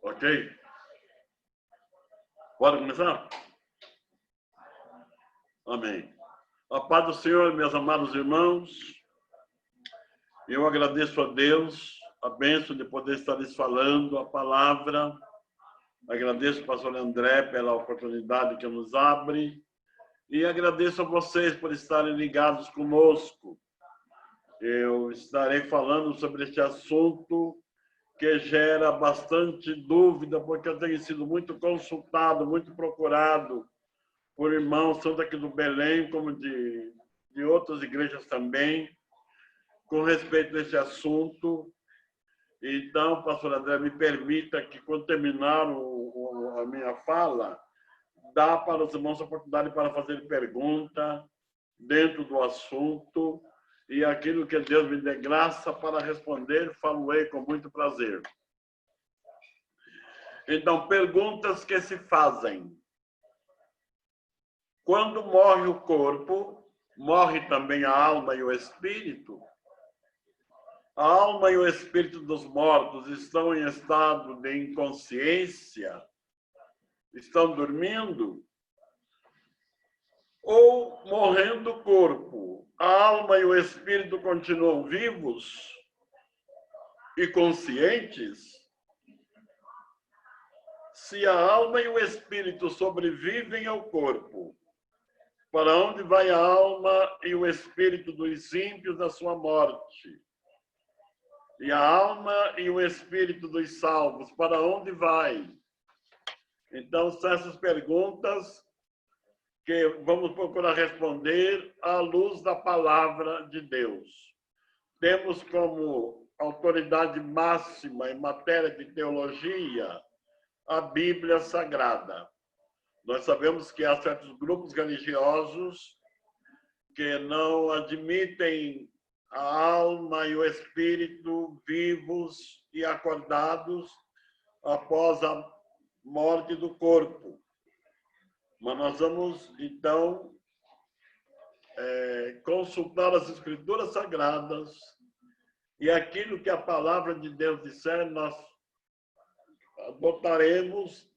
Ok? Bora começar? Amém. A paz do Senhor, meus amados irmãos. Eu agradeço a Deus a bênção de poder estar lhes falando a palavra. Agradeço ao pastor André pela oportunidade que nos abre. E agradeço a vocês por estarem ligados conosco. Eu estarei falando sobre este assunto que gera bastante dúvida, porque eu tenho sido muito consultado, muito procurado por irmãos, tanto aqui do Belém como de outras igrejas também, com respeito a esse assunto. Então, pastor André, me permita que, quando terminar a minha fala, dá para os irmãos a oportunidade para fazer pergunta dentro do assunto, e aquilo que Deus me dê graça para responder, falo-ei com muito prazer. Então, perguntas que se fazem. Quando morre o corpo, morre também a alma e o espírito? A alma e o espírito dos mortos estão em estado de inconsciência? Estão dormindo? Ou, morrendo o corpo, a alma e o espírito continuam vivos e conscientes? Se a alma e o espírito sobrevivem ao corpo, para onde vai a alma e o espírito dos ímpios na sua morte? E a alma e o espírito dos salvos, para onde vai? Então, são essas perguntas que vamos procurar responder à luz da palavra de Deus. Temos como autoridade máxima em matéria de teologia a Bíblia Sagrada. Nós sabemos que há certos grupos religiosos que não admitem a alma e o espírito vivos e acordados após a morte do corpo. Mas nós vamos, então, consultar as Escrituras Sagradas e aquilo que a palavra de Deus disser, nós adotaremos,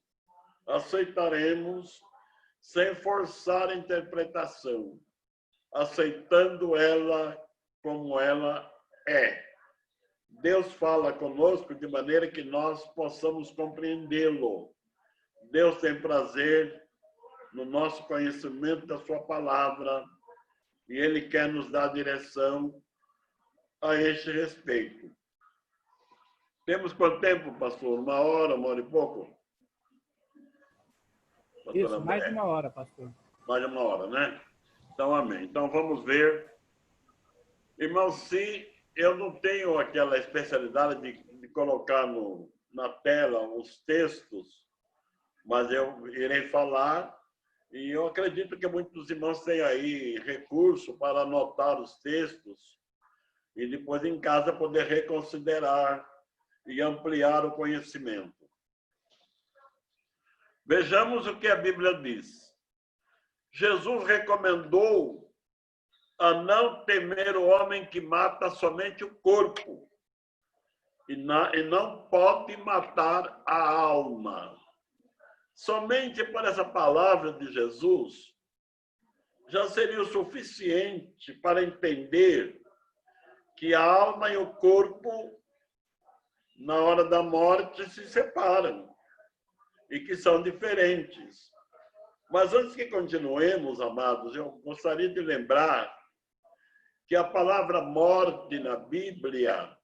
aceitaremos, sem forçar a interpretação, aceitando ela como ela é. Deus fala conosco de maneira que nós possamos compreendê-lo. Deus tem prazer no nosso conhecimento da sua palavra e Ele quer nos dar direção a este respeito. Temos quanto tempo, pastor? 1 hora, 1 hora e pouco? Pastor Isso, André. Mais de 1 hora, pastor. Mais de 1 hora, né? Então, amém. Então, vamos ver. Irmãos, se eu não tenho aquela especialidade de colocar na tela os textos, mas eu irei falar, e eu acredito que muitos irmãos têm aí recurso para anotar os textos e depois em casa poder reconsiderar e ampliar o conhecimento. Vejamos o que a Bíblia diz. Jesus recomendou a não temer o homem que mata somente o corpo e não pode matar a alma. Somente por essa palavra de Jesus já seria o suficiente para entender que a alma e o corpo, na hora da morte, se separam e que são diferentes. Mas antes que continuemos, amados, eu gostaria de lembrar que a palavra morte na Bíblia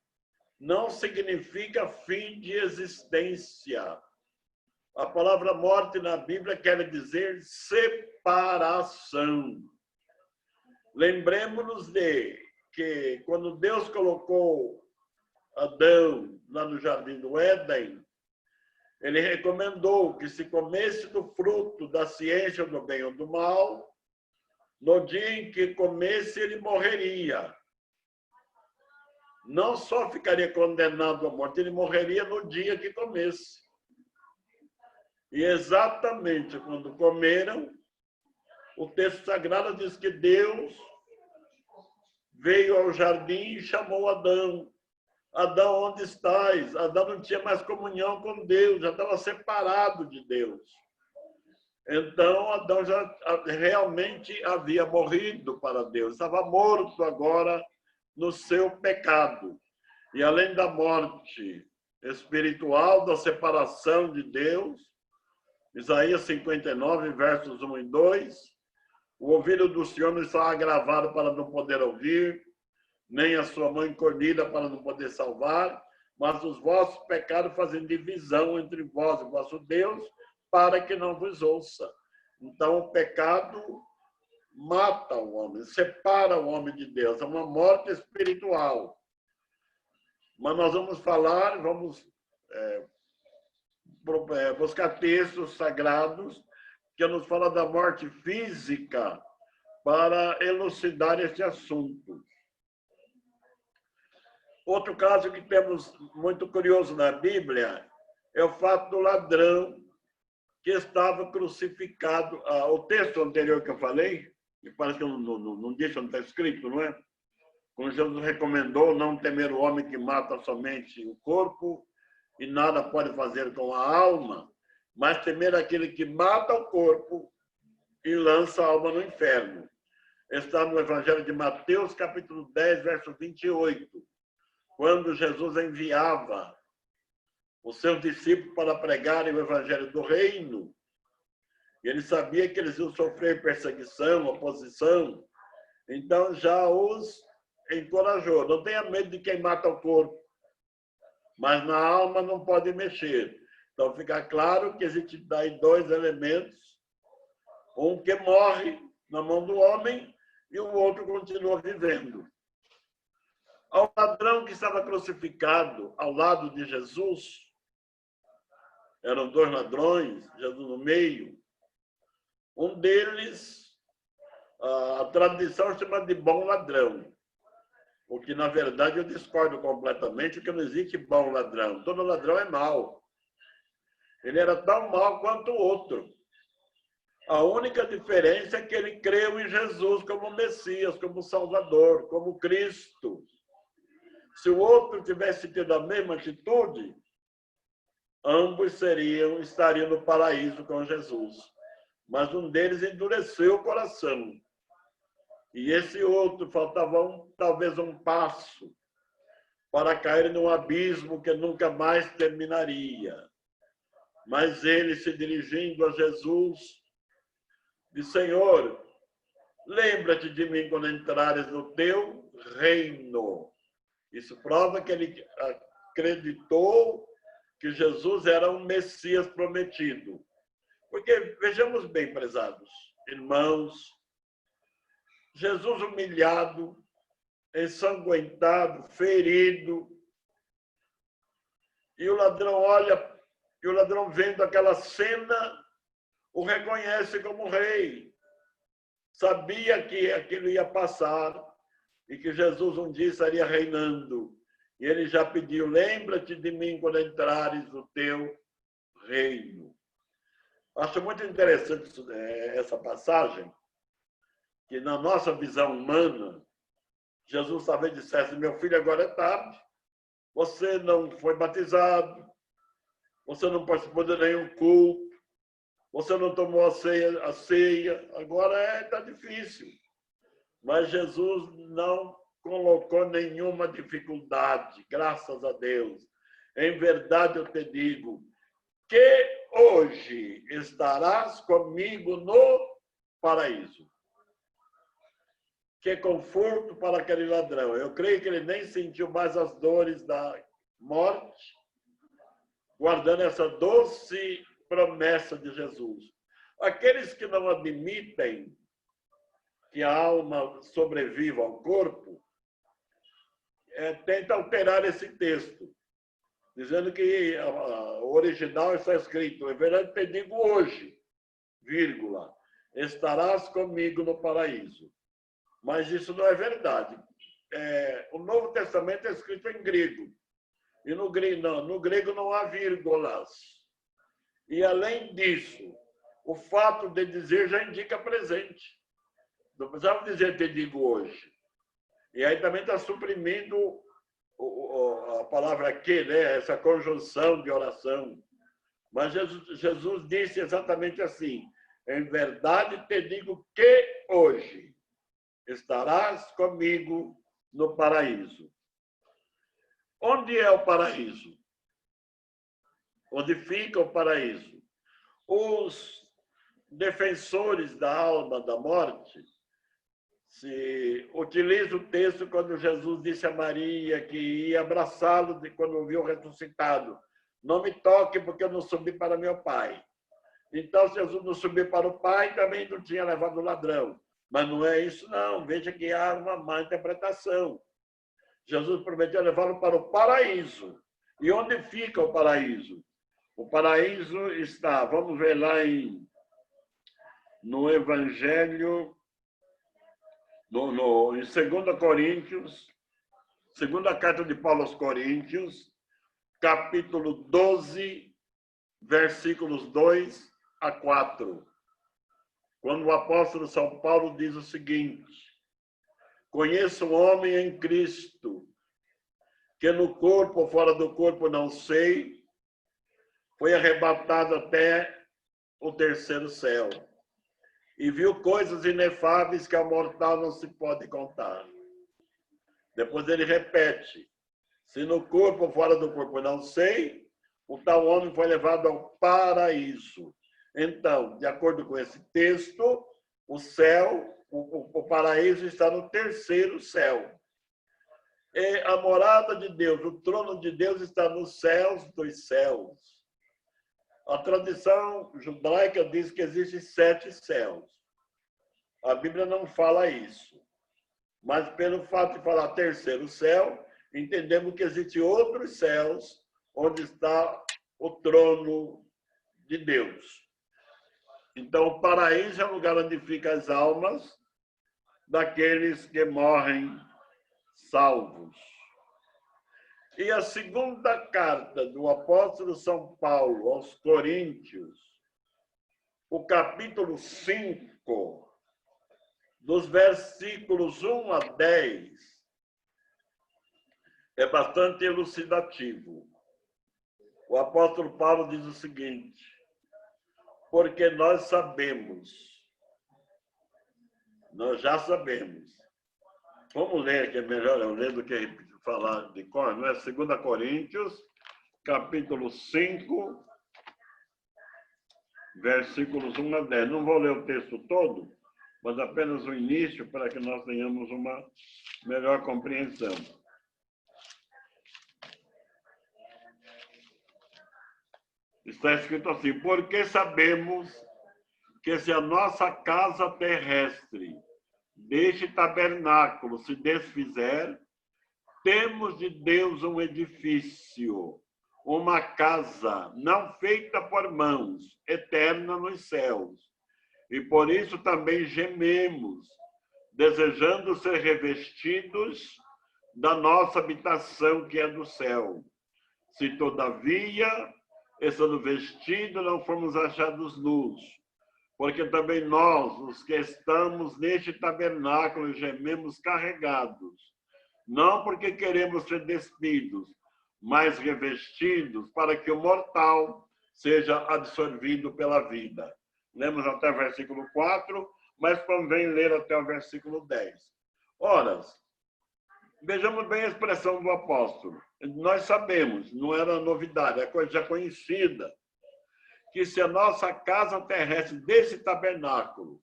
não significa fim de existência. A palavra morte na Bíblia quer dizer separação. Lembremos-nos de que quando Deus colocou Adão lá no Jardim do Éden, ele recomendou que se comesse do fruto da ciência do bem ou do mal, no dia em que comesse, ele morreria. Não só ficaria condenado à morte, ele morreria no dia que comesse. E exatamente quando comeram, o texto sagrado diz que Deus veio ao jardim e chamou Adão. Adão, onde estás? Adão não tinha mais comunhão com Deus, já estava separado de Deus. Então, Adão já realmente havia morrido para Deus, estava morto agora no seu pecado. E além da morte espiritual, da separação de Deus, Isaías 59, versos 1 e 2, o ouvido do Senhor não está agravado para não poder ouvir, nem a sua mão encolhida para não poder salvar, mas os vossos pecados fazem divisão entre vós e vosso Deus, para que não vos ouça. Então, o pecado mata o homem, separa o homem de Deus, é uma morte espiritual. Mas nós vamos falar, vamos buscar textos sagrados que nos falam da morte física para elucidar este assunto. Outro caso que temos muito curioso na Bíblia é o fato do ladrão que estava crucificado. O texto anterior que eu falei, que parece que não deixa, não está escrito, não é? Quando Jesus recomendou não temer o homem que mata somente o corpo e nada pode fazer com a alma, mas temer aquele que mata o corpo e lança a alma no inferno. Está no Evangelho de Mateus, capítulo 10, verso 28. Quando Jesus enviava os seus discípulos para pregarem o Evangelho do Reino, ele sabia que eles iam sofrer perseguição, oposição, então já os encorajou. Não tenha medo de quem mata o corpo, mas na alma não pode mexer. Então fica claro que existem daí dois elementos, um que morre na mão do homem e o outro continua vivendo. Ao ladrão que estava crucificado ao lado de Jesus, eram dois ladrões, Jesus no meio. Um deles, a tradição chama de bom ladrão, o que, na verdade, eu discordo completamente, porque não existe bom ladrão. Todo ladrão é mau. Ele era tão mau quanto o outro. A única diferença é que ele creu em Jesus como Messias, como Salvador, como Cristo. Se o outro tivesse tido a mesma atitude, ambos estariam no paraíso com Jesus. Mas um deles endureceu o coração. E esse outro faltava talvez um passo para cair num abismo que nunca mais terminaria. Mas ele, se dirigindo a Jesus, disse: Senhor, lembra-te de mim quando entrares no teu reino. Isso prova que ele acreditou que Jesus era um Messias prometido. Porque, vejamos bem, prezados irmãos, Jesus humilhado, ensanguentado, ferido, e o ladrão olha, e o ladrão vendo aquela cena, o reconhece como rei. Sabia que aquilo ia passar e que Jesus um dia estaria reinando. E ele já pediu: lembra-te de mim quando entrares no teu reino. Acho muito interessante essa passagem, que na nossa visão humana, Jesus talvez dissesse: meu filho, agora é tarde, você não foi batizado, você não participou de nenhum culto, você não tomou a ceia, agora está difícil. Mas Jesus não colocou nenhuma dificuldade, graças a Deus. Em verdade eu te digo que hoje estarás comigo no paraíso. Que conforto para aquele ladrão. Eu creio que ele nem sentiu mais as dores da morte, guardando essa doce promessa de Jesus. Aqueles que não admitem que a alma sobreviva ao corpo, tenta alterar esse texto, dizendo que o original está escrito: é verdade, te digo hoje, vírgula, estarás comigo no paraíso. Mas isso não é verdade. O Novo Testamento é escrito em grego. E no grego não há vírgulas. E, além disso, o fato de dizer já indica presente. Não precisava dizer te digo hoje. E aí também está suprimindo a palavra que, né? Essa conjunção de oração. Mas Jesus disse exatamente assim: em verdade te digo que hoje estarás comigo no paraíso. Onde é o paraíso? Onde fica o paraíso? Os defensores da alma da morte se utiliza o texto quando Jesus disse a Maria que ia abraçá-lo quando viu ressuscitado: não me toque porque eu não subi para meu Pai. Então, se Jesus não subiu para o Pai, também não tinha levado o ladrão. Mas não é isso, não. Veja que há uma má interpretação. Jesus prometeu levá-lo para o paraíso. E onde fica o paraíso? O paraíso está, vamos ver lá no Evangelho, em 2 Coríntios, segunda carta de Paulo aos Coríntios, capítulo 12, versículos 2 a 4. Quando o apóstolo São Paulo diz o seguinte: conheço um homem em Cristo, que no corpo ou fora do corpo não sei, foi arrebatado até o terceiro céu e viu coisas inefáveis que ao mortal não se pode contar. Depois ele repete: se no corpo ou fora do corpo não sei, o tal homem foi levado ao paraíso. Então, de acordo com esse texto, o céu, o paraíso está no terceiro céu. E a morada de Deus, o trono de Deus está nos céus dos céus. A tradição judaica diz que existem 7 céus. A Bíblia não fala isso. Mas pelo fato de falar terceiro céu, entendemos que existem outros céus onde está o trono de Deus. Então, o paraíso é o lugar onde ficam as almas daqueles que morrem salvos. E a segunda carta do apóstolo São Paulo aos Coríntios, o capítulo 5, dos versículos 1 a 10, é bastante elucidativo. O apóstolo Paulo diz o seguinte: porque nós já sabemos. Vamos ler, que é melhor eu ler do que falar de cor, não é? 2 Coríntios, capítulo 5, versículos 1 a 10. Não vou ler o texto todo, mas apenas o início, para que nós tenhamos uma melhor compreensão. Está escrito assim: porque sabemos que se a nossa casa terrestre deste tabernáculo se desfizer, temos de Deus um edifício, uma casa não feita por mãos, eterna nos céus. E por isso também gememos, desejando ser revestidos da nossa habitação que é do céu. Se todavia, estando vestidos, não formos achados nus, porque também nós, os que estamos neste tabernáculo, gememos carregados, não porque queremos ser despidos, mas revestidos, para que o mortal seja absorvido pela vida. Lemos até o versículo 4, mas convém ler até o versículo 10. Ora, vejamos bem a expressão do apóstolo. Nós sabemos, não era novidade, é coisa já conhecida, que se a nossa casa terrestre desse tabernáculo,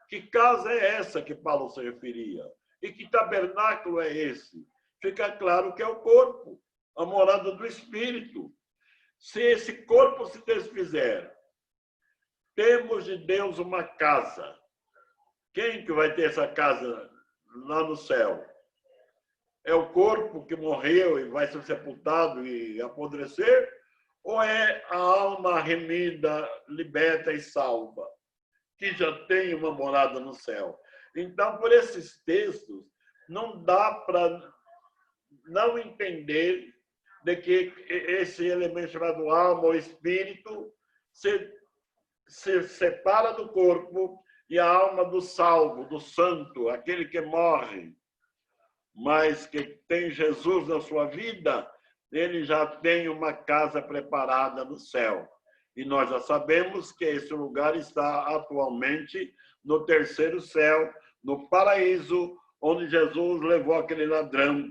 que casa é essa que Paulo se referia? E que tabernáculo é esse? Fica claro que é o corpo, a morada do Espírito. Se esse corpo se desfizer, temos de Deus uma casa. Quem que vai ter essa casa lá no céu? É o corpo que morreu e vai ser sepultado e apodrecer? Ou é a alma remida, liberta e salva, que já tem uma morada no céu? Então, por esses textos, não dá para não entender de que esse elemento chamado alma ou espírito se separa do corpo e a alma do salvo, do santo, aquele que morre. mas que tem Jesus na sua vida, ele já tem uma casa preparada no céu. E nós já sabemos que esse lugar está atualmente no terceiro céu, no paraíso, onde Jesus levou aquele ladrão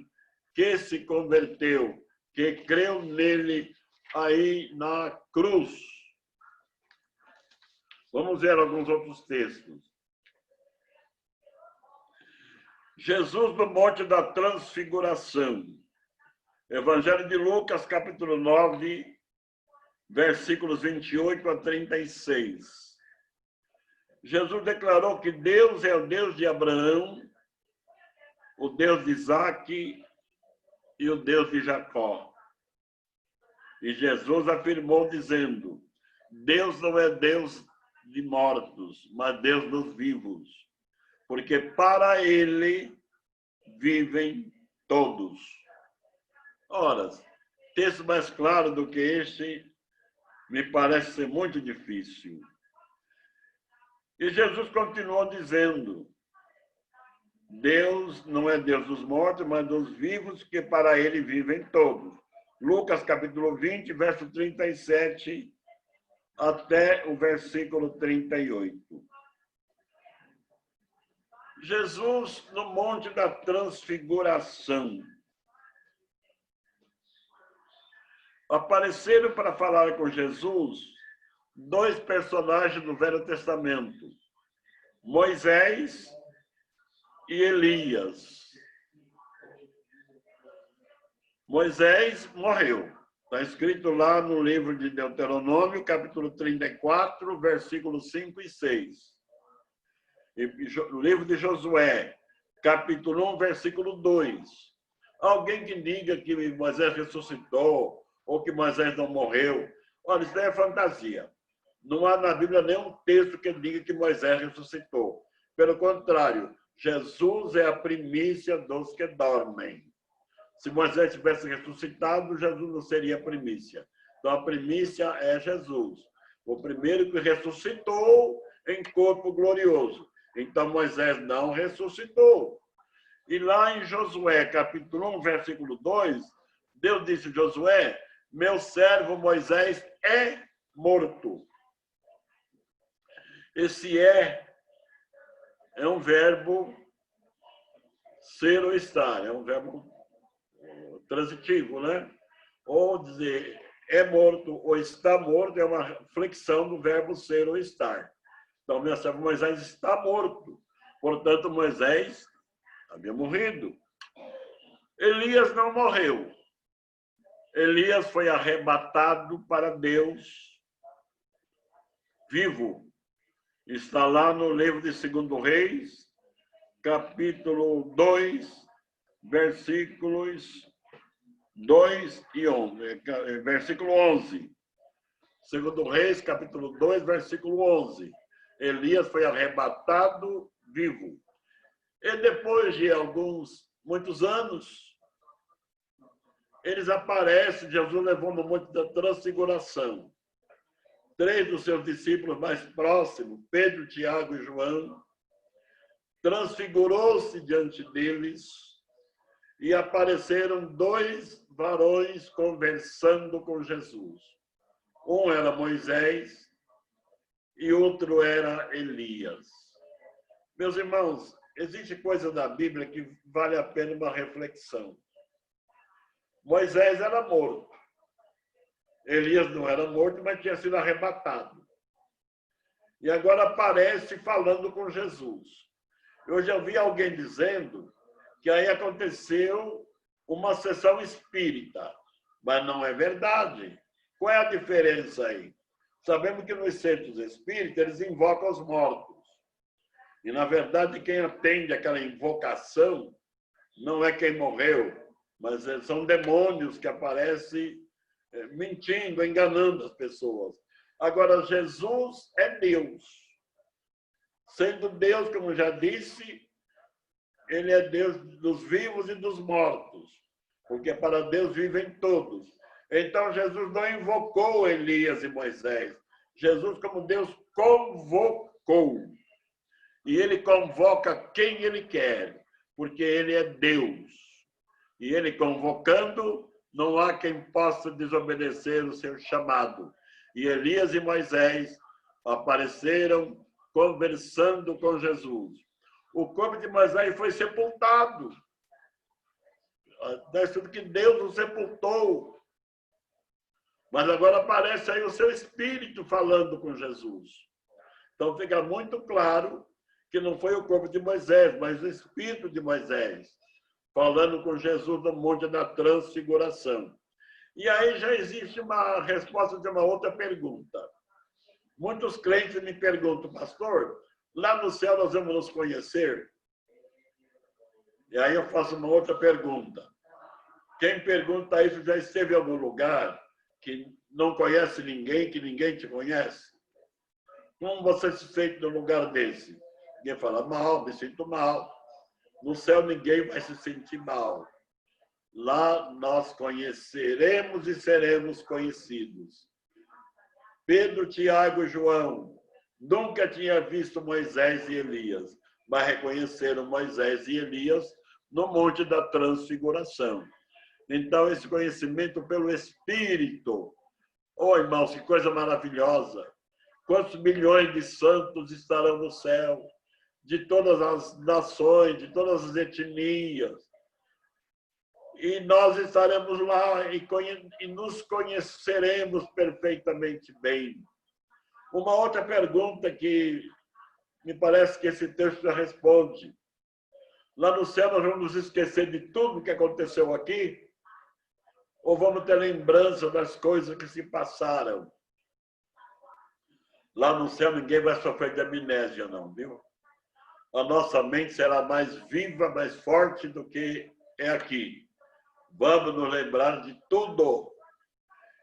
que se converteu, que creu nele aí na cruz. Vamos ver alguns outros textos. Jesus no Monte da Transfiguração. Evangelho de Lucas, capítulo 9, versículos 28 a 36. Jesus declarou que Deus é o Deus de Abraão, o Deus de Isaque e o Deus de Jacó. E Jesus afirmou dizendo: Deus não é Deus de mortos, mas Deus dos vivos, porque para ele vivem todos. Ora, texto mais claro do que este me parece ser muito difícil. E Jesus continuou dizendo: Deus não é Deus dos mortos, mas dos vivos, que para ele vivem todos. Lucas capítulo 20, verso 37 até o versículo 38. Jesus no Monte da Transfiguração. Apareceram para falar com Jesus dois personagens do Velho Testamento, Moisés e Elias. Moisés morreu. Está escrito lá no livro de Deuteronômio, capítulo 34, versículos 5 e 6. E no livro de Josué, capítulo 1, versículo 2. Alguém que diga que Moisés ressuscitou ou que Moisés não morreu, olha, isso daí é fantasia. Não há na Bíblia nenhum texto que diga que Moisés ressuscitou. Pelo contrário, Jesus é a primícia dos que dormem. Se Moisés tivesse ressuscitado, Jesus não seria a primícia. Então, a primícia é Jesus, o primeiro que ressuscitou em corpo glorioso. Então, Moisés não ressuscitou. E lá em Josué, capítulo 1, versículo 2, Deus disse a Josué: meu servo Moisés é morto. Esse é um verbo ser ou estar, é um verbo transitivo, né? Ou dizer é morto ou está morto é uma flexão do verbo ser ou estar. Então, meu servo Moisés está morto. Portanto, Moisés havia morrido. Elias não morreu. Elias foi arrebatado para Deus vivo. Está lá no livro de 2 Reis, capítulo 2, versículos 2 e 11. Versículo 11. 2 Reis, capítulo 2, versículo 11. Elias foi arrebatado vivo. E depois de muitos anos, eles aparecem, Jesus levou no Monte da Transfiguração. 3 dos seus discípulos mais próximos, Pedro, Tiago e João, transfigurou-se diante deles e apareceram 2 varões conversando com Jesus. Um era Moisés e outro era Elias. Meus irmãos, existe coisa da Bíblia que vale a pena uma reflexão. Moisés era morto. Elias não era morto, mas tinha sido arrebatado. E agora aparece falando com Jesus. Eu já ouvi alguém dizendo que aí aconteceu uma sessão espírita, mas não é verdade. Qual é a diferença aí? Sabemos que nos centros espíritas eles invocam os mortos. E, na verdade, quem atende aquela invocação não é quem morreu, mas são demônios que aparecem mentindo, enganando as pessoas. Agora, Jesus é Deus. Sendo Deus, como já disse, ele é Deus dos vivos e dos mortos, porque para Deus vivem todos. Então, Jesus não invocou Elias e Moisés. Jesus, como Deus, convocou. E ele convoca quem ele quer. porque ele é Deus. E ele convocando, não há quem possa desobedecer o seu chamado. E Elias e Moisés apareceram conversando com Jesus. O corpo de Moisés foi sepultado. Está escrito que Deus o sepultou. Mas agora aparece aí o seu espírito falando com Jesus. Então fica muito claro que não foi o corpo de Moisés, mas o espírito de Moisés, falando com Jesus no Monte da Transfiguração. E aí já existe uma resposta de uma outra pergunta. Muitos crentes me perguntam, pastor, lá no céu nós vamos nos conhecer? E aí eu faço uma outra pergunta. Quem pergunta isso já esteve em algum lugar que não conhece ninguém, que ninguém te conhece? Como você se sente num lugar desse? Ninguém fala, mal, me sinto mal. No céu ninguém vai se sentir mal. Lá nós conheceremos e seremos conhecidos. Pedro, Tiago e João nunca tinham visto Moisés e Elias, mas reconheceram Moisés e Elias no Monte da Transfiguração. Então, esse conhecimento pelo Espírito. Oh, irmãos, que coisa maravilhosa! Quantos milhões de santos estarão no céu? De todas as nações, de todas as etnias. E nós estaremos lá e nos conheceremos perfeitamente bem. Uma outra pergunta que me parece que esse texto já responde. Lá no céu nós vamos nos esquecer de tudo que aconteceu aqui? Ou vamos ter lembrança das coisas que se passaram? Lá no céu ninguém vai sofrer de amnésia, não, viu? A nossa mente será mais viva, mais forte do que é aqui. Vamos nos lembrar de tudo.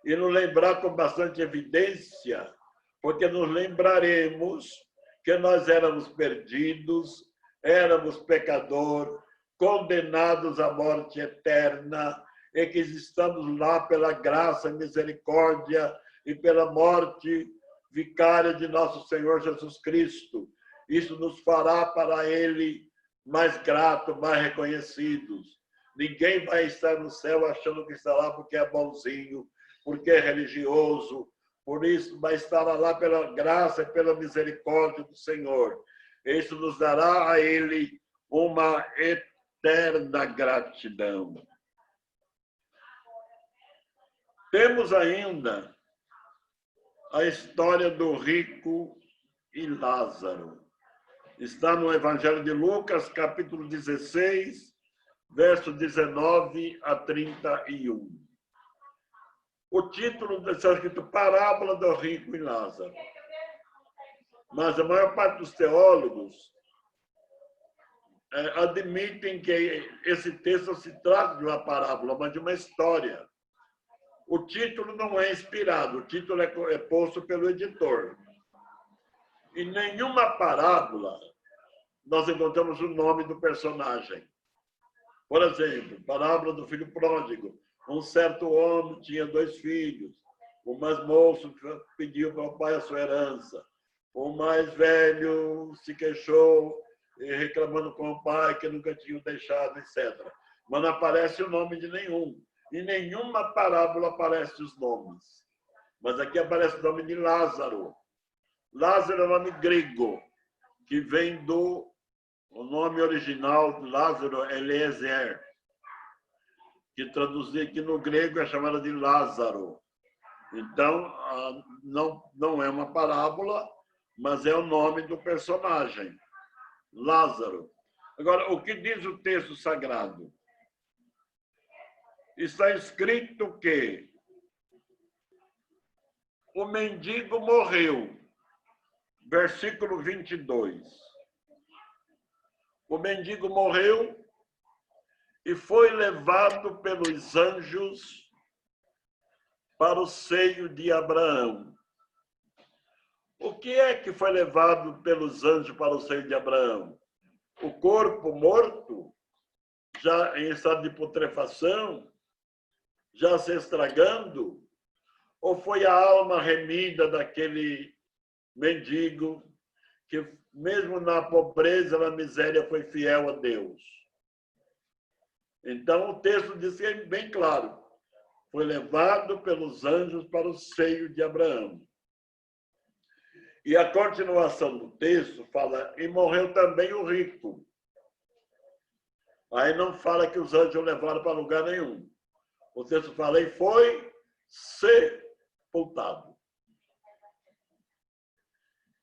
E nos lembrar com bastante evidência, porque nos lembraremos que nós éramos perdidos, éramos pecadores, condenados à morte eterna, e que estamos lá pela graça, misericórdia e pela morte vicária de nosso Senhor Jesus Cristo. Isso nos fará para Ele mais gratos, mais reconhecidos. Ninguém vai estar no céu achando que está lá porque é bonzinho, porque é religioso, por isso vai estar lá pela graça e pela misericórdia do Senhor. Isso nos dará a Ele uma eterna gratidão. Temos ainda a história do rico e Lázaro. Está no Evangelho de Lucas, capítulo 16, verso 19 a 31. O título está escrito Parábola do Rico e Lázaro. Mas a maior parte dos teólogos admitem que esse texto se trata de uma parábola, mas de uma história. O título não é inspirado, o título é posto pelo editor. Em nenhuma parábola nós encontramos o nome do personagem. Por exemplo, parábola do filho pródigo. Um certo homem tinha 2 filhos. O mais moço pediu para o pai a sua herança. O mais velho se queixou, reclamando com o pai que nunca tinha o deixado, etc. Mas não aparece o nome de nenhum. Em nenhuma parábola aparecem os nomes. Mas aqui aparece o nome de Lázaro. Lázaro é um nome grego, que vem do... O nome original de Lázaro é Eliezer, que traduzir aqui no grego é chamada de Lázaro. Então, não é uma parábola, mas é o nome do personagem, Lázaro. Agora, o que diz o texto sagrado? Está escrito que o mendigo morreu, versículo 22. O mendigo morreu e foi levado pelos anjos para o seio de Abraão. O que é que foi levado pelos anjos para o seio de Abraão? O corpo morto, já em estado de putrefação, já se estragando? Ou foi a alma remida daquele mendigo que, mesmo na pobreza, na miséria, foi fiel a Deus? Então, o texto diz bem claro: foi levado pelos anjos para o seio de Abraão. E a continuação do texto fala: e morreu também o rico. Aí não fala que os anjos o levaram para lugar nenhum. O texto fala: e foi sepultado.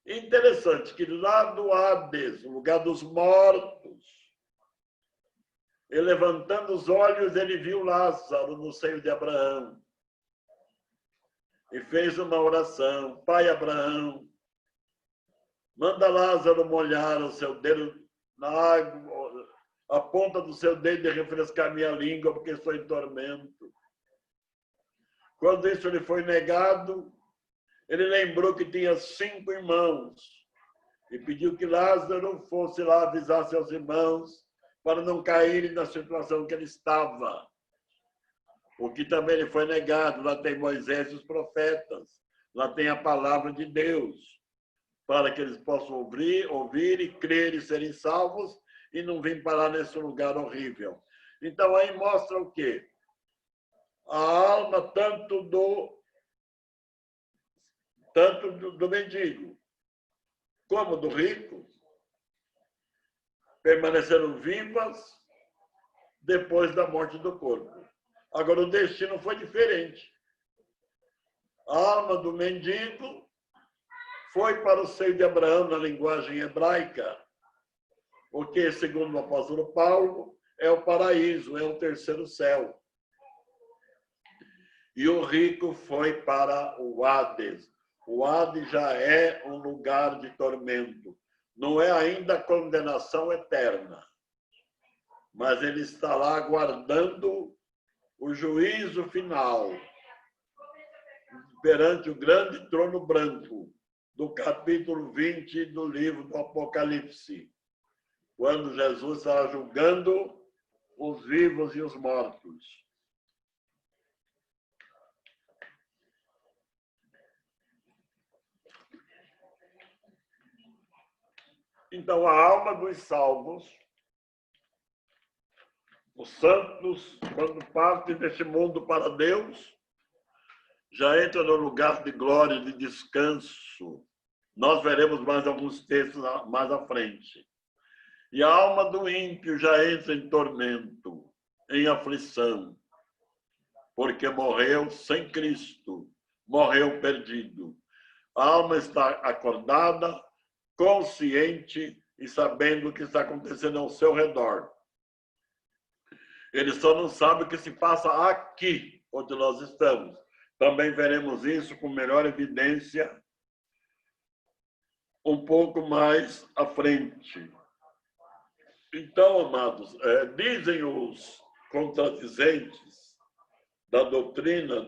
Interessante que lá do Hades, o lugar dos mortos, ele levantando os olhos, ele viu Lázaro no seio de Abraão. E fez uma oração: Pai Abraão, manda Lázaro molhar o seu dedo na água, a ponta do seu dedo e refrescar minha língua, porque estou em tormento. Quando isso lhe foi negado, ele lembrou que tinha 5 irmãos e pediu que Lázaro fosse lá avisar seus irmãos para não caírem na situação que ele estava. O que também lhe foi negado. Lá tem Moisés e os profetas. Lá tem a palavra de Deus, para que eles possam ouvir e crer e serem salvos e não vir parar nesse lugar horrível. Então, aí mostra o quê? A alma tanto do mendigo como do rico permaneceram vivas depois da morte do corpo. Agora, o destino foi diferente. A alma do mendigo foi para o seio de Abraão, na linguagem hebraica, porque, segundo o apóstolo Paulo, é o paraíso, é o terceiro céu. E o rico foi para o Hades. O Hades já é um lugar de tormento. Não é ainda a condenação eterna, mas ele está lá aguardando o juízo final perante o grande trono branco do capítulo 20 do livro do Apocalipse, quando Jesus estará julgando os vivos e os mortos. Então, a alma dos salvos, os santos, quando partem deste mundo para Deus, já entra no lugar de glória, de descanso. Nós veremos mais alguns textos mais à frente. E a alma do ímpio já entra em tormento, em aflição, porque morreu sem Cristo, morreu perdido. A alma está acordada, consciente e sabendo o que está acontecendo ao seu redor. Ele só não sabe o que se passa aqui, onde nós estamos. Também veremos isso com melhor evidência um pouco mais à frente. Então, amados, dizem os contradizentes da doutrina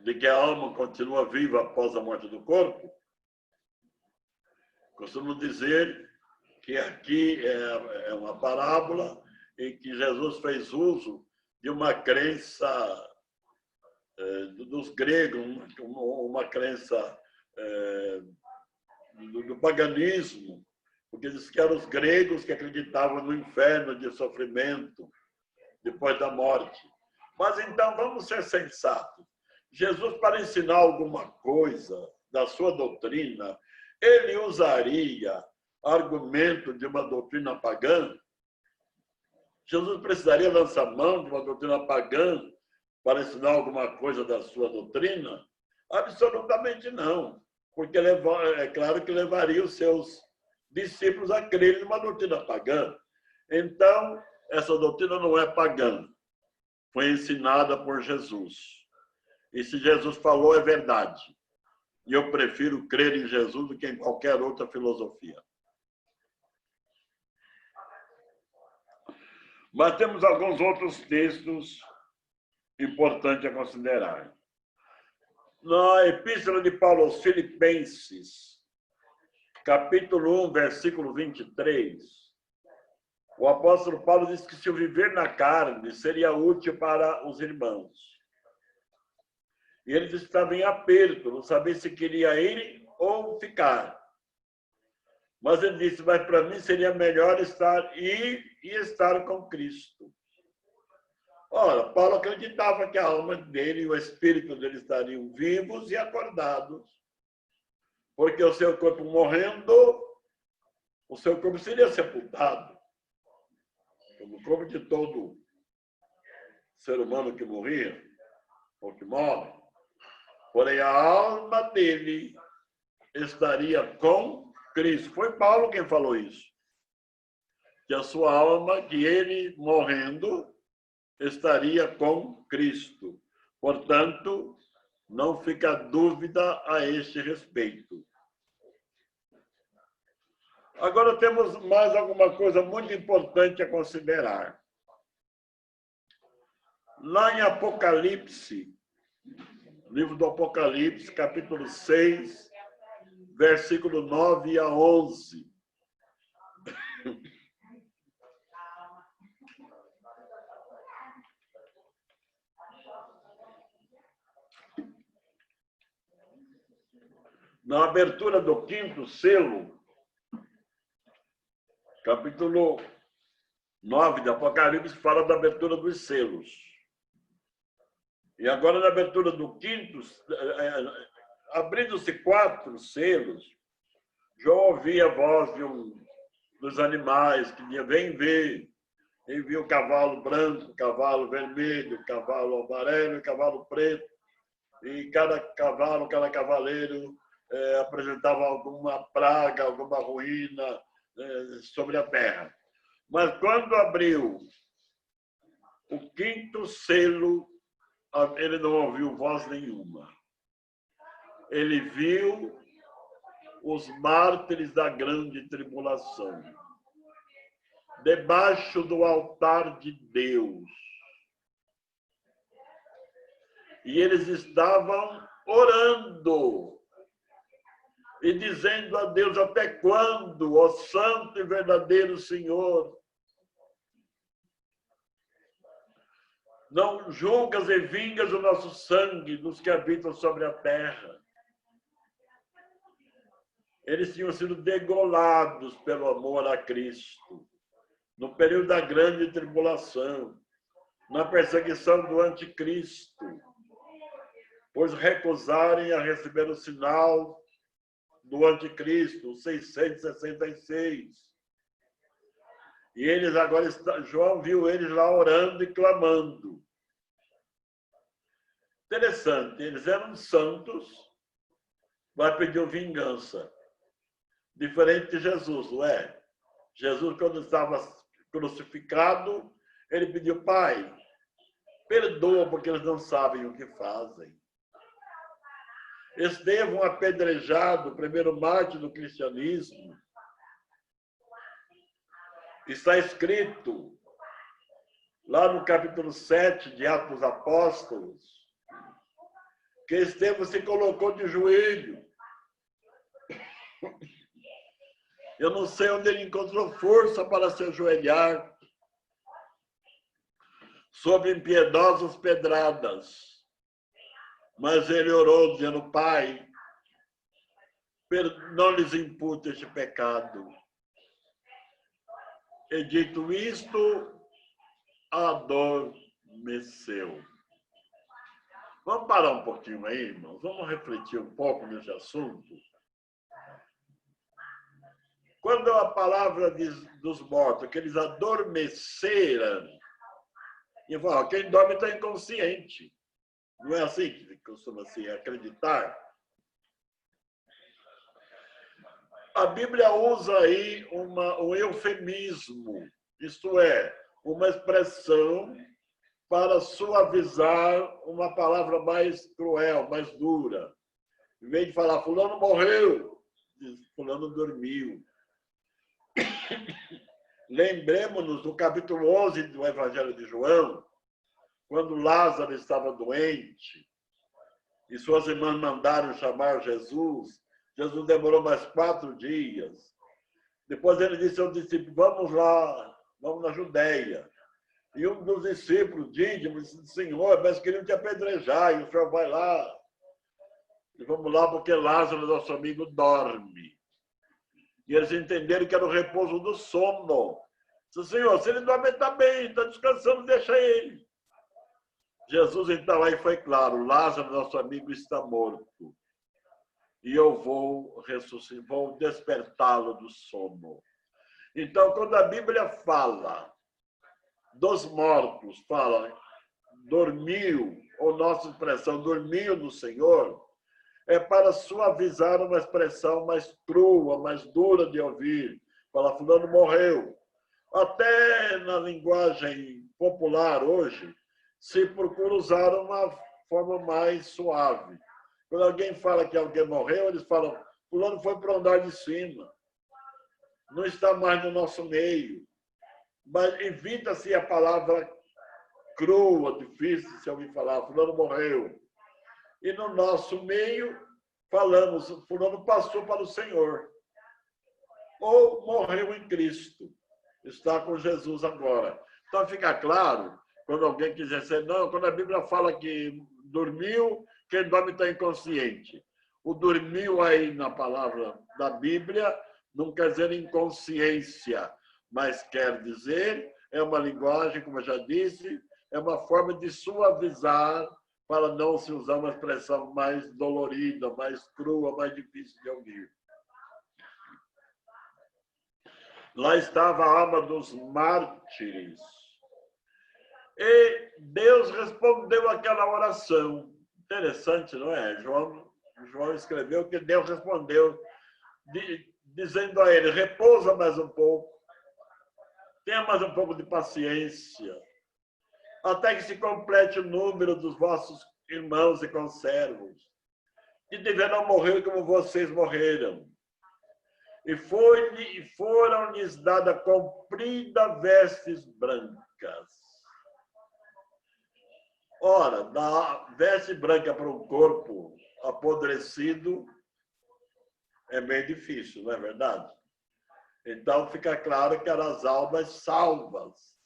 de que a alma continua viva após a morte do corpo, costumo dizer que aqui é uma parábola em que Jesus fez uso de uma crença dos gregos, uma crença do paganismo, porque diz que eram os gregos que acreditavam no inferno de sofrimento depois da morte. Mas então vamos ser sensatos. Jesus, para ensinar alguma coisa da sua doutrina, ele usaria argumento de uma doutrina pagã? Jesus precisaria lançar mão de uma doutrina pagã para ensinar alguma coisa da sua doutrina? Absolutamente não, porque é claro que levaria os seus discípulos a crerem numa doutrina pagã. Então, essa doutrina não é pagã, foi ensinada por Jesus. E se Jesus falou, é verdade. E eu prefiro crer em Jesus do que em qualquer outra filosofia. Mas temos alguns outros textos importantes a considerar. Na Epístola de Paulo aos Filipenses, capítulo 1, versículo 23, o apóstolo Paulo diz que se o viver na carne seria útil para os irmãos. E ele estava em aperto, não sabia se queria ir ou ficar. Mas ele disse, mas para mim seria melhor estar com Cristo. Ora, Paulo acreditava que a alma dele e o espírito dele estariam vivos e acordados, porque o seu corpo morrendo, o seu corpo seria sepultado. Como o corpo de todo ser humano que morria, ou que morre. Porém, a alma dele estaria com Cristo. Foi Paulo quem falou isso. Que a sua alma, que ele morrendo, estaria com Cristo. Portanto, não fica dúvida a este respeito. Agora temos mais alguma coisa muito importante a considerar. Lá em Apocalipse, livro do Apocalipse, capítulo 6, versículo 9 a 11. Na abertura do 5º selo, capítulo 9 de Apocalipse fala da abertura dos selos. E agora, na abertura do 5º, abrindo-se 4 selos, João ouvia a voz dos animais que dizia, vem ver. E viu o cavalo branco, cavalo vermelho, cavalo amarelo e cavalo preto. E cada cavalo, cada cavaleiro apresentava alguma praga, alguma ruína sobre a terra. Mas quando abriu o 5º selo, ele não ouviu voz nenhuma. Ele viu os mártires da grande tribulação, debaixo do altar de Deus. E eles estavam orando e dizendo a Deus, até quando, ó Santo e verdadeiro Senhor, não julgas e vingas o nosso sangue dos que habitam sobre a terra. Eles tinham sido degolados pelo amor a Cristo, no período da grande tribulação, na perseguição do anticristo, pois recusarem a receber o sinal do anticristo, 666. E eles agora, João viu eles lá orando e clamando. Interessante, eles eram santos, mas pediam vingança. Diferente de Jesus, não é? Jesus, quando estava crucificado, ele pediu, Pai, perdoa porque eles não sabem o que fazem. Estevão apedrejado, o primeiro mártir do cristianismo, está escrito lá no capítulo 7 de Atos dos Apóstolos, que Estevão se colocou de joelho. Eu não sei onde ele encontrou força para se ajoelhar sob impiedosas pedradas. Mas ele orou, dizendo, Pai, não lhes impute este pecado. E dito isto, adormeceu. Vamos parar um pouquinho aí, irmãos? Vamos refletir um pouco nesse assunto. Quando a palavra diz dos mortos, que eles adormeceram, e fala, quem dorme está inconsciente. Não é assim que costuma-se acreditar? A Bíblia usa aí um eufemismo, isto é, uma expressão para suavizar uma palavra mais cruel, mais dura. Em vez de falar, fulano morreu, diz, fulano dormiu. Lembremos-nos do capítulo 11 do Evangelho de João, quando Lázaro estava doente e suas irmãs mandaram chamar Jesus. Jesus demorou mais 4 dias. Depois ele disse aos discípulos, vamos lá, vamos na Judéia. E um dos discípulos, Dídimo, disse, Senhor, mas queriam te apedrejar, e o senhor vai lá. E vamos lá, porque Lázaro, nosso amigo, dorme. E eles entenderam que era o repouso do sono. Disse, Senhor, se ele dorme, está bem, está descansando, deixa ele. Jesus, então, aí foi claro, Lázaro, nosso amigo, está morto. E eu vou ressuscitar, vou despertá-lo do sono. Então, quando a Bíblia fala dos mortos, fala, dormiu, ou nossa expressão, dormiu no Senhor, é para suavizar uma expressão mais crua, mais dura de ouvir. Fala, fulano morreu. Até na linguagem popular hoje, se procura usar uma forma mais suave. Quando alguém fala que alguém morreu, eles falam, fulano foi para o andar de cima. Não está mais no nosso meio. Mas evita-se a palavra crua, difícil de se ouvir falar, fulano morreu. E no nosso meio, falamos, fulano passou para o Senhor. Ou morreu em Cristo. Está com Jesus agora. Então fica claro, quando alguém quiser dizer, não, quando a Bíblia fala que dormiu, quem dorme está inconsciente. O dormiu aí na palavra da Bíblia não quer dizer inconsciência, mas quer dizer, é uma linguagem, como eu já disse, é uma forma de suavizar para não se usar uma expressão mais dolorida, mais crua, mais difícil de ouvir. Lá estava a alma dos mártires. E Deus respondeu aquela oração. Interessante, não é? João escreveu que Deus respondeu, dizendo a ele, repousa mais um pouco, tenha mais um pouco de paciência, até que se complete o número dos vossos irmãos e conservos, que deverão morrer como vocês morreram. E foram-lhes dadas compridas vestes brancas. Ora, dar veste branca para um corpo apodrecido é meio difícil, não é verdade? Então fica claro que eram as almas salvas,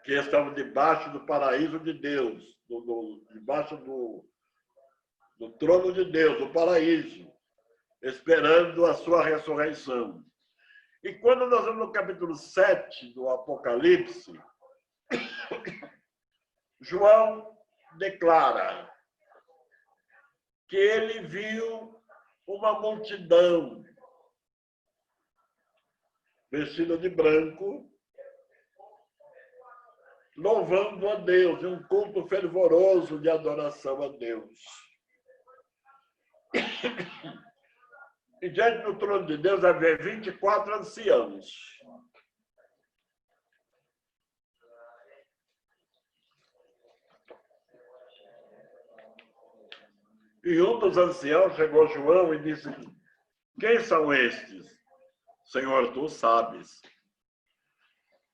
que estavam debaixo do paraíso de Deus, debaixo do trono de Deus, do paraíso, esperando a sua ressurreição. E quando nós vamos no capítulo 7 do Apocalipse, João declara que ele viu uma multidão vestida de branco, louvando a Deus, em um culto fervoroso de adoração a Deus. E diante do trono de Deus havia 24 anciãos. E um dos anciãos chegou a João e disse, quem são estes? Senhor, tu sabes.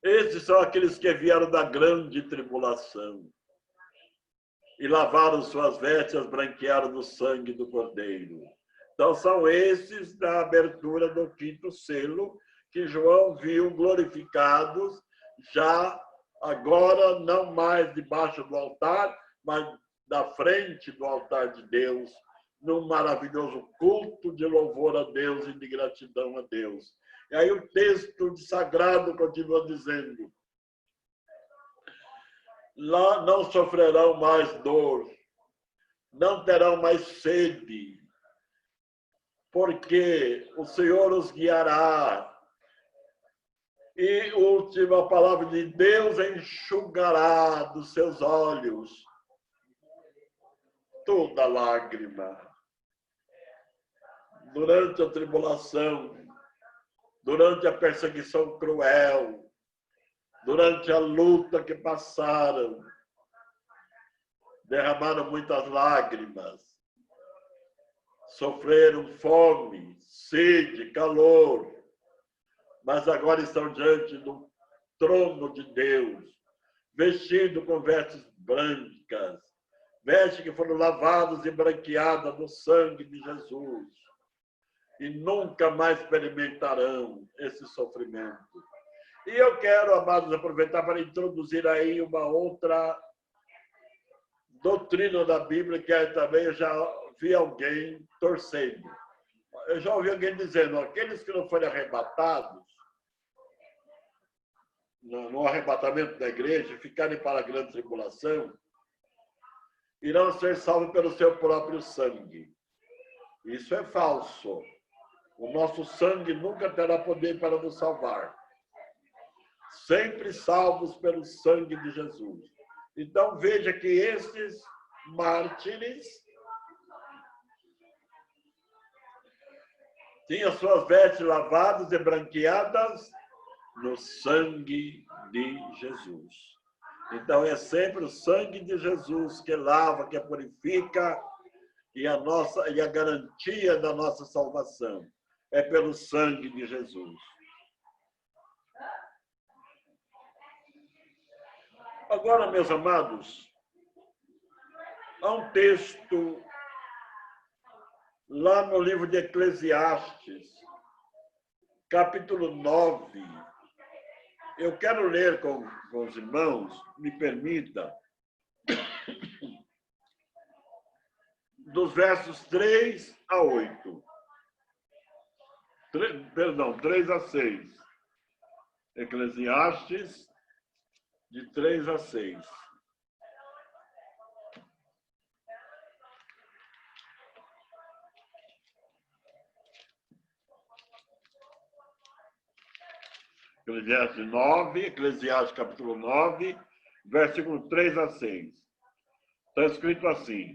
Estes são aqueles que vieram da grande tribulação e lavaram suas vestes, branquearam no sangue do Cordeiro. Então, são esses da abertura do 5º selo que João viu glorificados, já agora não mais debaixo do altar, mas da frente do altar de Deus, num maravilhoso culto de louvor a Deus e de gratidão a Deus. E aí o texto sagrado continua dizendo, lá não sofrerão mais dor, não terão mais sede, porque o Senhor os guiará. E a última palavra de Deus enxugará dos seus olhos toda lágrima. Durante a tribulação, durante a perseguição cruel, durante a luta que passaram, derramaram muitas lágrimas, sofreram fome, sede, calor, mas agora estão diante do trono de Deus, vestidos com vestes brancas, vestes que foram lavadas e branqueadas no sangue de Jesus, e nunca mais experimentarão esse sofrimento. E eu quero, amados, aproveitar para introduzir aí uma outra doutrina da Bíblia, que também eu já vi alguém torcendo. eu já ouvi alguém dizendo, aqueles que não forem arrebatados, no arrebatamento da igreja, ficarem para a grande tribulação, irão ser salvos pelo seu próprio sangue. Isso é falso. O nosso sangue nunca terá poder para nos salvar. Sempre salvos pelo sangue de Jesus. Então veja que estes mártires tinham suas vestes lavadas e branqueadas no sangue de Jesus. Então é sempre o sangue de Jesus que lava, que purifica e a garantia da nossa salvação é pelo sangue de Jesus. Agora, meus amados, há um texto lá no livro de Eclesiastes, capítulo 9. Eu quero ler com os irmãos, me permita, dos versos 3 a 8. 3 a 6. Eclesiastes, de 3 a 6. Eclesiastes capítulo 9, versículo 3 a 6. Está escrito assim: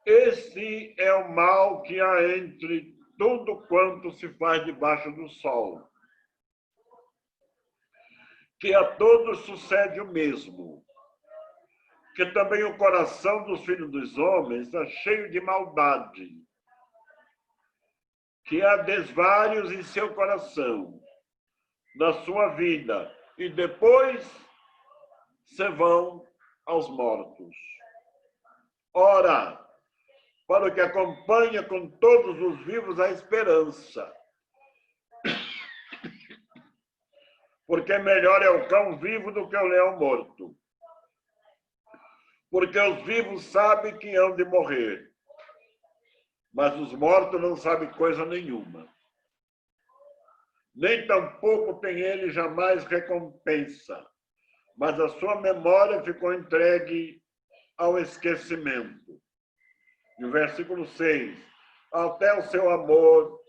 Esse é o mal que há entre tudo quanto se faz debaixo do sol, que a todos sucede o mesmo, que também o coração dos filhos dos homens está cheio de maldade, que há desvários em seu coração, na sua vida, e depois se vão aos mortos. Ora, para o que acompanha com todos os vivos a esperança, porque melhor é o cão vivo do que o leão morto. Porque os vivos sabem que hão de morrer, mas os mortos não sabem coisa nenhuma. Nem tampouco tem ele jamais recompensa, mas a sua memória ficou entregue ao esquecimento. E o versículo 6, até o seu amor,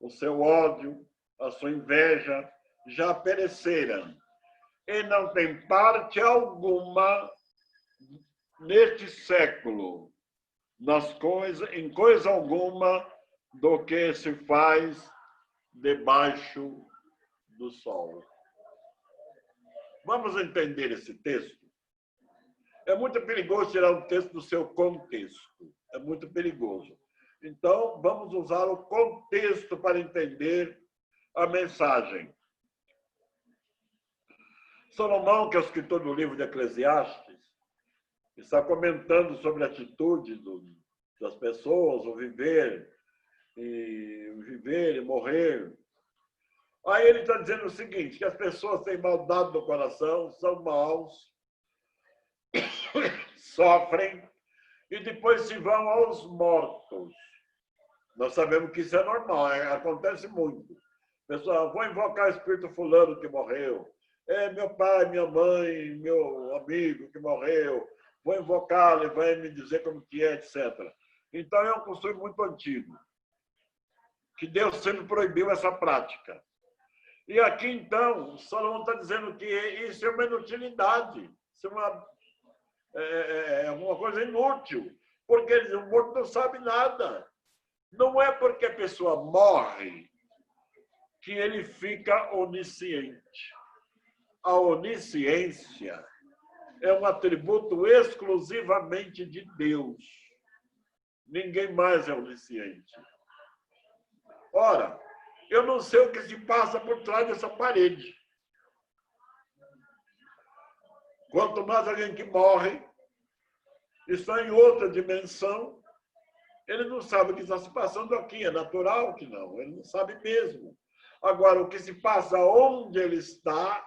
o seu ódio, a sua inveja já pereceram, e não tem parte alguma neste século, em coisa alguma do que se faz debaixo do sol. Vamos entender esse texto? É muito perigoso tirar um texto do seu contexto. É muito perigoso. Então, vamos usar o contexto para entender a mensagem. Salomão, que é o escritor do livro de Eclesiastes, está comentando sobre a atitude das pessoas, o viver e morrer. Aí ele está dizendo o seguinte, que as pessoas têm maldade no coração, são maus, sofrem e depois se vão aos mortos. Nós sabemos que isso é normal, acontece muito. Pessoal, vou invocar o espírito fulano que morreu. É meu pai, minha mãe, meu amigo que morreu. Vou invocá-lo, ele vai me dizer como que é, etc. Então é um costume muito antigo, que Deus sempre proibiu essa prática. E aqui, então, Salomão está dizendo que isso é uma inutilidade, isso é uma coisa inútil, porque o morto não sabe nada. Não é porque a pessoa morre que ele fica onisciente. A onisciência é um atributo exclusivamente de Deus. Ninguém mais é onisciente. Ora, eu não sei o que se passa por trás dessa parede. Quanto mais alguém que morre, está em outra dimensão, ele não sabe o que está se passando aqui. É natural que não, ele não sabe mesmo. Agora, o que se passa onde ele está,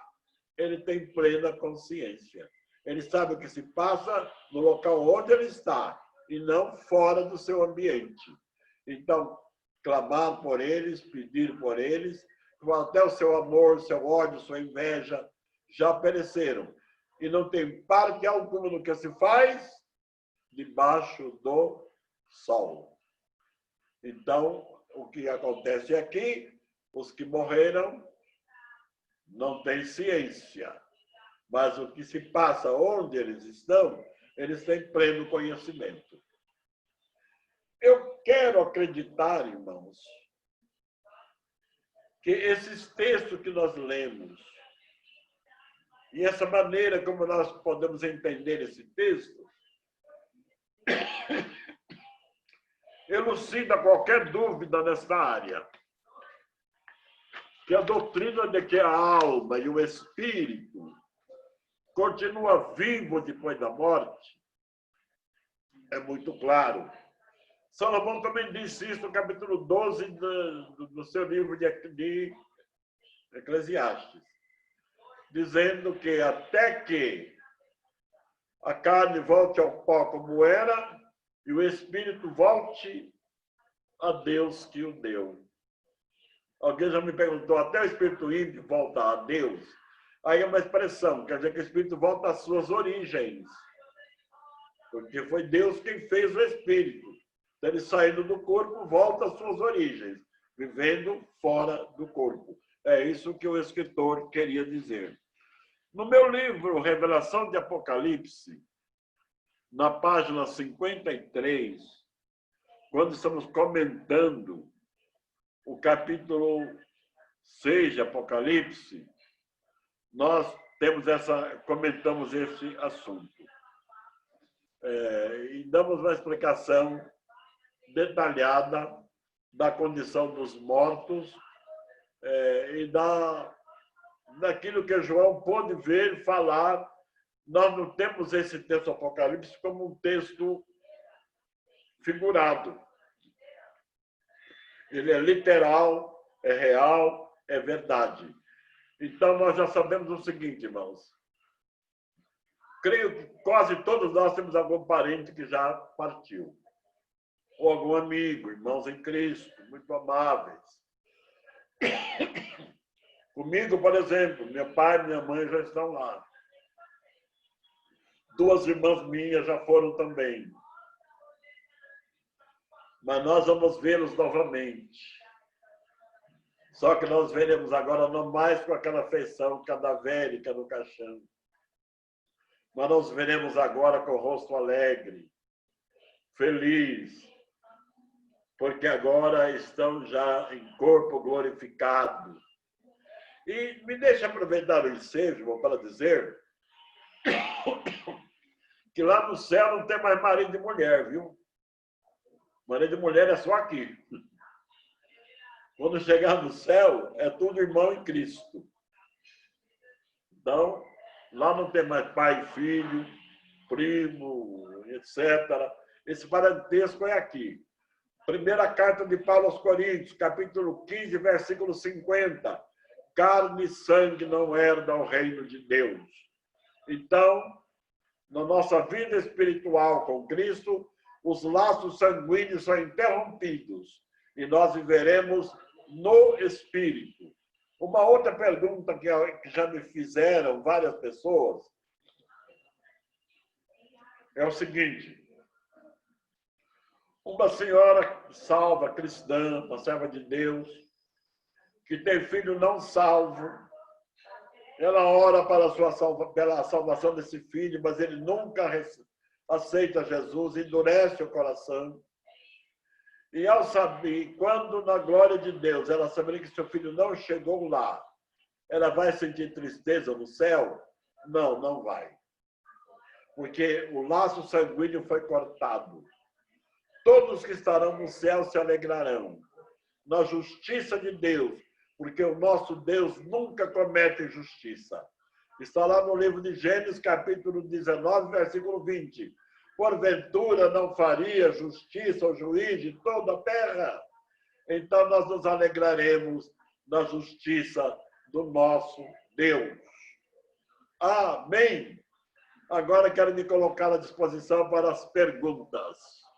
ele tem plena consciência. Ele sabe o que se passa no local onde ele está. e não fora do seu ambiente. Então, clamar por eles, pedir por eles, até o seu amor, seu ódio, sua inveja já pereceram. E não tem parte alguma no que se faz debaixo do sol. Então, o que acontece aqui, os que morreram não têm ciência, mas o que se passa onde eles estão, eles têm pleno conhecimento. Eu quero acreditar, irmãos, que esses textos que nós lemos, e essa maneira como nós podemos entender esse texto, elucida qualquer dúvida nesta área. Que a doutrina de que a alma e o espírito continua vivo depois da morte é muito claro. Salomão também disse isso no capítulo 12 do seu livro de Eclesiastes, dizendo que até que a carne volte ao pó como era e o espírito volte a Deus que o deu. Alguém já me perguntou, até o espírito ímpio volta a Deus? Aí é uma expressão, quer dizer que o espírito volta às suas origens. Porque foi Deus quem fez o espírito. Então, ele saindo do corpo, volta às suas origens, vivendo fora do corpo. É isso que o escritor queria dizer. No meu livro, Revelação de Apocalipse, na página 53, quando estamos comentando o capítulo 6 de Apocalipse, nós comentamos esse assunto. E damos uma explicação detalhada da condição dos mortos e daquilo que João pôde ver, falar. Nós não temos esse texto Apocalipse como um texto figurado. Ele é literal, é real, é verdade. Então, nós já sabemos o seguinte, irmãos. Creio que quase todos nós temos algum parente que já partiu. Ou algum amigo, irmãos em Cristo, muito amáveis. Comigo, por exemplo, meu pai e minha mãe já estão lá. 2 irmãs minhas já foram também. Mas nós vamos vê-los novamente. Só que nós veremos agora não mais com aquela feição cadavérica no caixão. Mas nós veremos agora com o rosto alegre, feliz, porque agora estão já em corpo glorificado. E me deixa aproveitar o ensejo para dizer que lá no céu não tem mais marido e mulher, viu? Marido e mulher é só aqui. Quando chegar no céu, é tudo irmão em Cristo. Então, lá não tem mais pai, filho, primo, etc. Esse parentesco é aqui. Primeira carta de Paulo aos Coríntios, capítulo 15, versículo 50. Carne e sangue não herdam o reino de Deus. Então, na nossa vida espiritual com Cristo, os laços sanguíneos são interrompidos e nós viveremos no Espírito. Uma outra pergunta que já me fizeram várias pessoas é o seguinte. Uma senhora salva, cristã, uma serva de Deus, que tem filho não salvo, ela ora pela salvação desse filho, mas ele nunca aceita Jesus, endurece o coração. E ao saber, quando na glória de Deus ela saberia que seu filho não chegou lá, ela vai sentir tristeza no céu? Não, não vai. Porque o laço sanguíneo foi cortado. Todos que estarão no céu se alegrarão na justiça de Deus, porque o nosso Deus nunca comete injustiça. Está lá no livro de Gênesis, capítulo 19, versículo 20. Porventura não faria justiça ao juiz de toda a terra? Então nós nos alegraremos na justiça do nosso Deus. Amém. Agora quero me colocar à disposição para as perguntas.